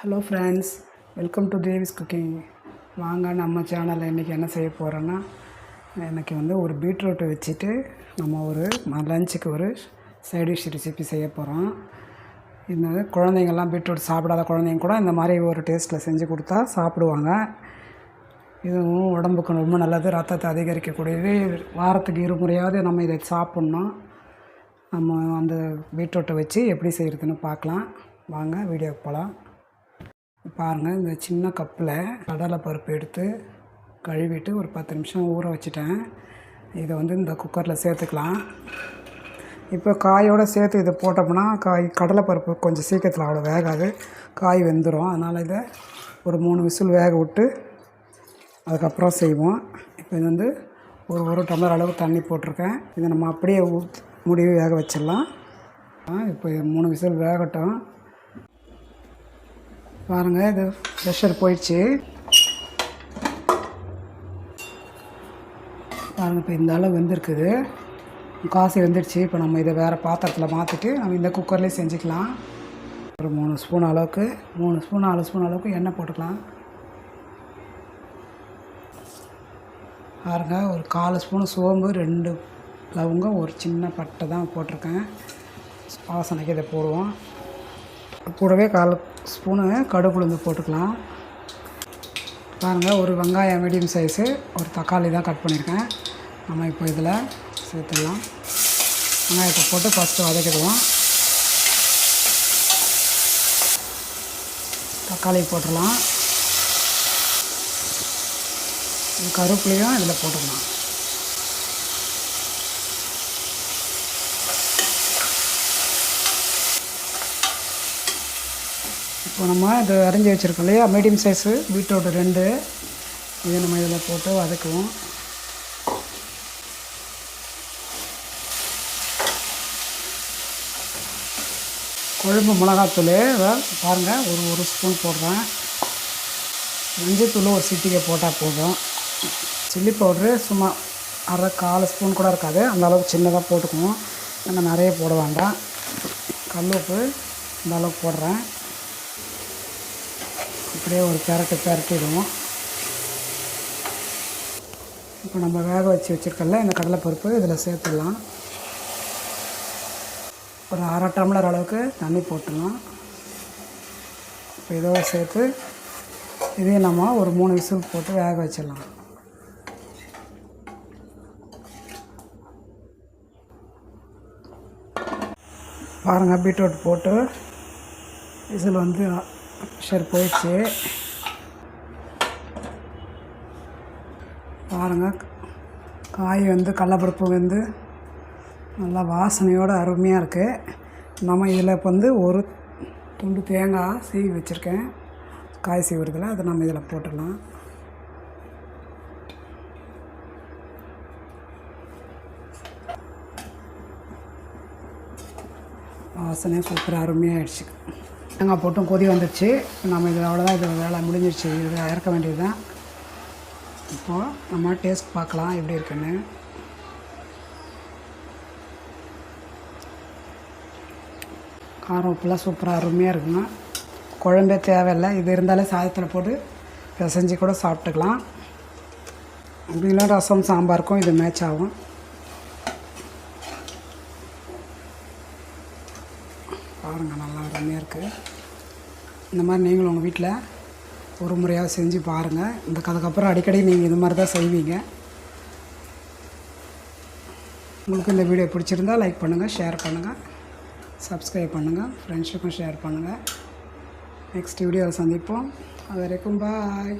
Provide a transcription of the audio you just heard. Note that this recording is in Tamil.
Hello friends, welcome to Devi's cooking. வாங்க நம்ம சேனலில் இன்றைக்கி என்ன செய்ய போகிறோன்னா, எனக்கு ஒரு பீட்ரூட்டை வச்சுட்டு நம்ம லஞ்சுக்கு ஒரு சைட் டிஷ் ரெசிபி செய்ய போகிறோம். இந்த குழந்தைங்கள்லாம் பீட்ரூட் சாப்பிடாத குழந்தைங்க கூட இந்த மாதிரி ஒரு டேஸ்ட்டில் செஞ்சு கொடுத்தா சாப்பிடுவாங்க. இதுவும் உடம்புக்கு ரொம்ப நல்லது, ரத்தத்தை அதிகரிக்கக்கூடியது. வாரத்துக்கு 2 முறையாவது நம்ம இதை சாப்பிட்ணும். நம்ம அந்த பீட்ரூட்டை வச்சு எப்படி செய்கிறதுன்னு பார்க்கலாம். வாங்க வீடியோக்கு போகலாம். பாருங்கள், இந்த சின்ன கப்பில் கடலை பருப்பு எடுத்து கழுவிட்டு ஒரு 10 நிமிஷம் ஊற வச்சுட்டேன். இதை இந்த குக்கரில் சேர்த்துக்கலாம். இப்போ காயோடு சேர்த்து இதை போட்டோம்னா கடலை பருப்பு கொஞ்சம் சீக்கிரத்தில் அவ்வளோ வேகாது, காய் வெந்துடும். அதனால் இதை ஒரு 3 விசில் வேக விட்டு அதுக்கப்புறம் செய்வோம். இப்போ இது ஒரு டம்ளர் அளவு தண்ணி போட்டிருக்கேன். இதை நம்ம அப்படியே மூடி வேக வச்சிடலாம். இப்போ 3 விசில் வேகட்டும். பாருங்கள், இது ப்ரெஷர் போயிடுச்சு. பாருங்கள், இப்போ இந்த அளவு வெந்திருக்குது, காசி வெந்துடுச்சு. இப்போ நம்ம இதை வேறு பாத்திரத்தில் மாற்றிட்டு நம்ம இந்த குக்கர்லேயே செஞ்சுக்கலாம். ஒரு 3 ஸ்பூன் அளவுக்கு 4 ஸ்பூன் அளவுக்கு எண்ணெய் போட்டுக்கலாம். பாருங்கள், ஒரு 1/4 ஸ்பூன் சோம்பு, 2 லவங்கம், ஒரு சின்ன பட்டை தான் போட்டிருக்கேன். வாசனைக்கு இதை போடுவோம். கூடவே 1/4 ஸ்பூனு கடுகு உளுந்து போட்டுக்கலாம். பாருங்கள், ஒரு வெங்காயம் மீடியம் சைஸு, ஒரு தக்காளி தான் கட் பண்ணியிருக்கேன். நம்ம இப்போ இதில் சேர்த்துடலாம். வெங்காயத்தை போட்டு ஃபஸ்ட்டு வதக்கிடுவோம். தக்காளி போட்டுடலாம். கருவேப்பிலையும் இதில் போட்டுடலாம். இப்போ நம்ம இது அரைஞ்சி வச்சுருக்கோம் இல்லையா, மீடியம் சைஸு பீட்ரூட் 2, இதை நம்ம இதில் போட்டு வதக்குவோம். கொழும்பு மிளகாத்தூள் பாருங்கள், ஒரு ஸ்பூன் போடுறேன். மஞ்சத்தூள் ஒரு சிட்டிகை போட்டால் போதும். சில்லி பவுட்ரு சும்மா 1/4 ஸ்பூன் கூட இருக்காது, அந்த அளவுக்கு சின்னதாக போட்டுக்குவோம். நம்ம நிறைய போட வேண்டாம். கல்லுப்பு இந்த அளவுக்கு போடுறேன். அப்படியே ஒரு பெரட்டிடுவோம். இப்போ நம்ம வேக வச்சுருக்கல இந்த கடலைப்பருப்பு இதில் சேர்த்துடலாம். ஒரு 1/2 டம்ளர் அளவுக்கு தண்ணி போட்டுடலாம். இப்போ இதோட சேர்த்து இதையும் நம்ம ஒரு 3 விசில் போட்டு வேக வச்சிடலாம். பாருங்கள், பீட்ரூட் போட்டு விசில் ப்ரெஷர் போயிடுச்சு. பாருங்கள், காய் கடலைப்பருப்பு நல்லா வாசனையோடு அருமையாக இருக்குது. நம்ம இதில் இப்போ ஒரு துண்டு தேங்காய் சீவி வச்சுருக்கேன், காய் சீவுறதில் அதை நம்ம இதில் போட்டுடலாம். வாசனையாக சூப்பராக அருமையாக ஆகிடுச்சு. தேங்காய் போட்டும் கொதி வந்துடுச்சு. நம்ம இது அவ்வளோதான், இது வேலை முடிஞ்சிடுச்சு. இது இறக்க வேண்டியது தான். இப்போது நம்ம டேஸ்ட் பார்க்கலாம் எப்படி இருக்குன்னு. காரம் உப்புலாம் சூப்பராக அருமையாக இருக்குங்க. குழம்பே தேவையில்லை, இது இருந்தாலே சாதத்தில் போட்டு பிசைஞ்சு கூட சாப்பிட்டுக்கலாம். அப்படின்னா ரசம் சாம்பாருக்கும் இது மேட்ச் ஆகும். பாருங்கள், நல்லா அருமையாக இருக்குது. இந்த மாதிரி நீங்களும் உங்கள் வீட்டில் ஒரு முறையாக செஞ்சு பாருங்கள். அதுக்கப்புறம் அடிக்கடி நீங்கள் இது மாதிரி தான் செய்வீங்க. உங்களுக்கு இந்த வீடியோ பிடிச்சிருந்தால் லைக் பண்ணுங்கள், ஷேர் பண்ணுங்கள், சப்ஸ்கிரைப் பண்ணுங்கள், ஃப்ரெண்ட்ஸுக்கும் ஷேர் பண்ணுங்கள். நெக்ஸ்ட் வீடியோவில் சந்திப்போம். அது வரைக்கும் பாய்.